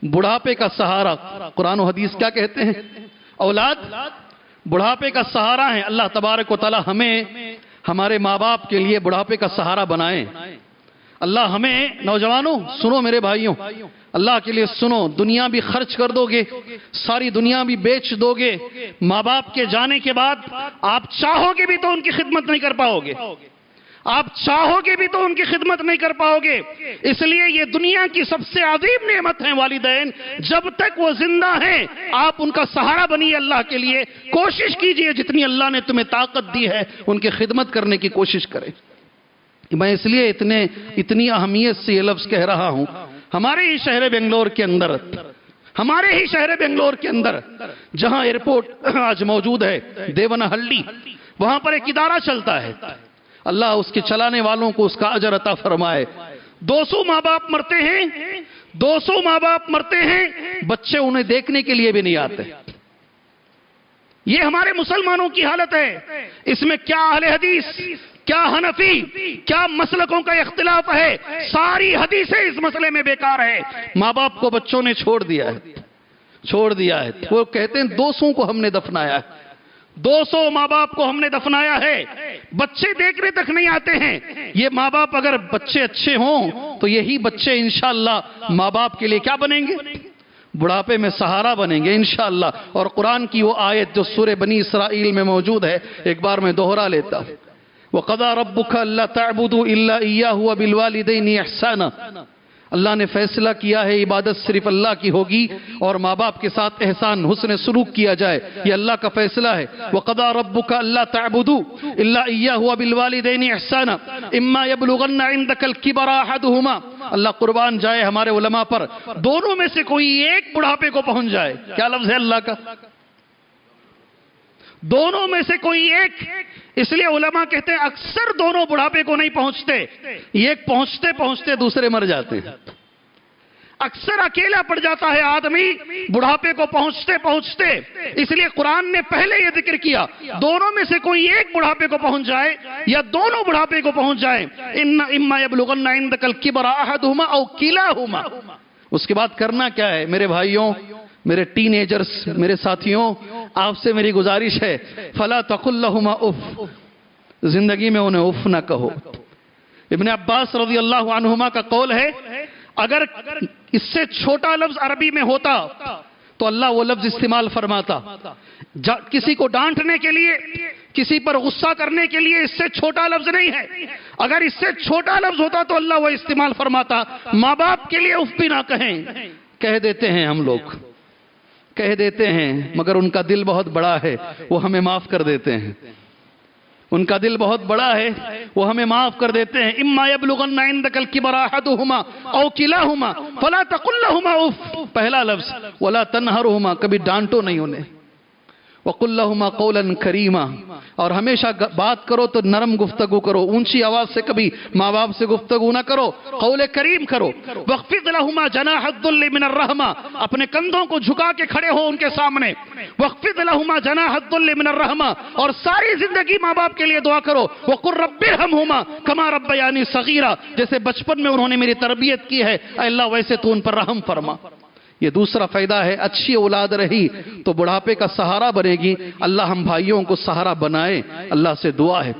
بڑھاپے کا سہارا، قرآن و حدیث کیا کہتے ہیں؟ اولاد بڑھاپے کا سہارا ہے۔ اللہ تبارک و تعالی ہمیں ہمارے ماں باپ کے لیے بڑھاپے کا سہارا بنائیں۔ اللہ ہمیں، نوجوانوں سنو میرے بھائیوں، اللہ کے لیے سنو، دنیا بھی خرچ کر دو گے، ساری دنیا بھی بیچ دو گے، ماں باپ کے جانے کے بعد آپ چاہو گے بھی تو ان کی خدمت نہیں کر پاؤ گے، آپ چاہو گے بھی تو ان کی خدمت نہیں کر پاؤ گے۔ اس لیے یہ دنیا کی سب سے عظیم نعمت ہیں والدین، جب تک وہ زندہ ہیں آپ ان کا سہارا بنیے، اللہ کے لیے کوشش کیجئے، جتنی اللہ نے تمہیں طاقت دی ہے ان کی خدمت کرنے کی کوشش کریں۔ میں اس لیے اتنی اہمیت سے یہ لفظ کہہ رہا ہوں، ہمارے ہی شہر بنگلور کے اندر جہاں ایئرپورٹ آج موجود ہے، دیونہلّی، وہاں پر ایک ادارہ چلتا ہے، اللہ اس کے چلانے والوں کو اس کا اجر عطا فرمائے۔ 200 ماں باپ مرتے ہیں، بچے انہیں دیکھنے کے لیے بھی نہیں آتے۔ یہ ہمارے مسلمانوں کی حالت ہے۔ اس میں کیا اہل حدیث، کیا حنفی، کیا مسلکوں کا اختلاف ہے، ساری حدیثیں اس مسئلے میں بیکار ہے۔ ماں باپ کو بچوں نے چھوڑ دیا ہے۔ وہ کہتے ہیں 200 کو ہم نے دفنایا ہے، 200 ماں باپ کو ہم نے دفنایا ہے، بچے دیکھنے تک نہیں آتے ہیں۔ یہ ماں باپ اگر بچے اچھے ہوں تو یہی بچے انشاءاللہ ماں باپ کے لیے کیا بنیں گے؟ بڑھاپے میں سہارا بنیں گے انشاءاللہ۔ اور قرآن کی وہ آیت جو سورہ بنی اسرائیل میں موجود ہے، ایک بار میں دوہرا لیتا ہوں، وَقَضَىٰ رَبُّكَ أَلَّا تَعْبُدُوا إِلَّا إِيَّاهُ وَبِالْوَالِدَيْنِ إِحْسَانًا۔ اللہ نے فیصلہ کیا ہے عبادت صرف اللہ کی ہوگی اور ماں باپ کے ساتھ احسان حسن سلوک کیا جائے، یہ اللہ کا فیصلہ ہے۔ وَقَضَىٰ رَبُّكَ أَلَّا تَعْبُدُوا إِلَّا إِيَّاهُ وَبِالْوَالِدَيْنِ إِحْسَانًا إِمَّا يَبْلُغَنَّ عِندَكَ الْكِبَرَ أَحَدُهُمَا۔ اللہ قربان جائے ہمارے علماء پر، دونوں میں سے کوئی ایک بڑھاپے کو پہنچ جائے، کیا لفظ ہے اللہ کا؟ دونوں میں سے کوئی ایک۔ اس لیے علماء کہتے ہیں اکثر دونوں بڑھاپے کو نہیں پہنچتے، ایک پہنچتے دوسرے مر جاتے ہیں۔ اکثر اکیلا پڑ جاتا ہے آدمی بڑھاپے کو پہنچتے۔ اس لیے قرآن نے پہلے یہ ذکر کیا، دونوں میں سے کوئی ایک بڑھاپے کو پہنچ جائے یا دونوں بڑھاپے کو پہنچ جائے، اِمَّا يَبْلُغَنَّ عِندَكَ الْكِبَرَ أَحَدُهُمَا أَوْ كِلَاهُمَا۔ اس کے بعد کرنا کیا ہے میرے بھائیوں، میرے ٹین ایجرز، میرے ساتھیوں، آپ سے میری گزارش ہے، فَلَا تَقُلْ لَهُمَا اُف، زندگی میں انہیں اف نہ کہو۔ ابن عباس رضی اللہ عنہما کا قول ہے، اگر اس سے چھوٹا لفظ عربی میں ہوتا تو اللہ وہ لفظ استعمال فرماتا۔ کسی کو ڈانٹنے کے لیے، کسی پر غصہ کرنے کے لیے اس سے چھوٹا لفظ نہیں ہے۔ اگر اس سے چھوٹا لفظ ہوتا تو اللہ وہ استعمال فرماتا۔ ماں باپ کے لیے اف بھی نہ کہیں، کہہ دیتے ہیں ہم لوگ، کہہ دیتے ہیں، مگر ان کا دل بہت بڑا ہے، وہ ہمیں معاف کر دیتے ہیں۔ ان کا دل بہت بڑا ہے، وہ ہمیں معاف کر دیتے ہیں۔ اِمَّا يَبْلُغَنَّ عِندَكَ الْكِبَرَ أَحَدُهُمَا أَوْ كِلَاهُمَا فَلَا تَقُلْ لَهُمَا اُف، پہلا لفظ، وَلَا تَنْهَرْهُمَا، کبھی ڈانٹو نہیں انہیں۔ وَقُلْ لَهُمَا قَوْلًا كَرِيمًا، اور ہمیشہ بات کرو تو نرم گفتگو کرو، اونچی آواز سے کبھی ماں باپ سے گفتگو نہ کرو، قول کریم کرو۔ وَاخْفِضْ لَهُمَا جَنَاحَ الذُّلِّ مِنَ الرَّحْمَةِ، اپنے کندھوں کو جھکا کے کھڑے ہو ان کے سامنے۔ وَاخْفِضْ لَهُمَا جَنَاحَ الذُّلِّ مِنَ الرَّحْمَةِ، اور ساری زندگی ماں باپ کے لیے دعا کرو۔ وَقُلْ رَبِّ ارْحَمْهُمَا كَمَا رَبَّيَانِي صَغِيرًا، جیسے بچپن میں انہوں نے میری تربیت کی ہے، اے اللہ ویسے تو ان پر رحم فرما۔ یہ دوسرا فائدہ ہے، اچھی اولاد رہی تو بڑھاپے کا سہارا بنے گی۔ اللہ ہم بھائیوں کو سہارا بنائے، اللہ سے دعا ہے۔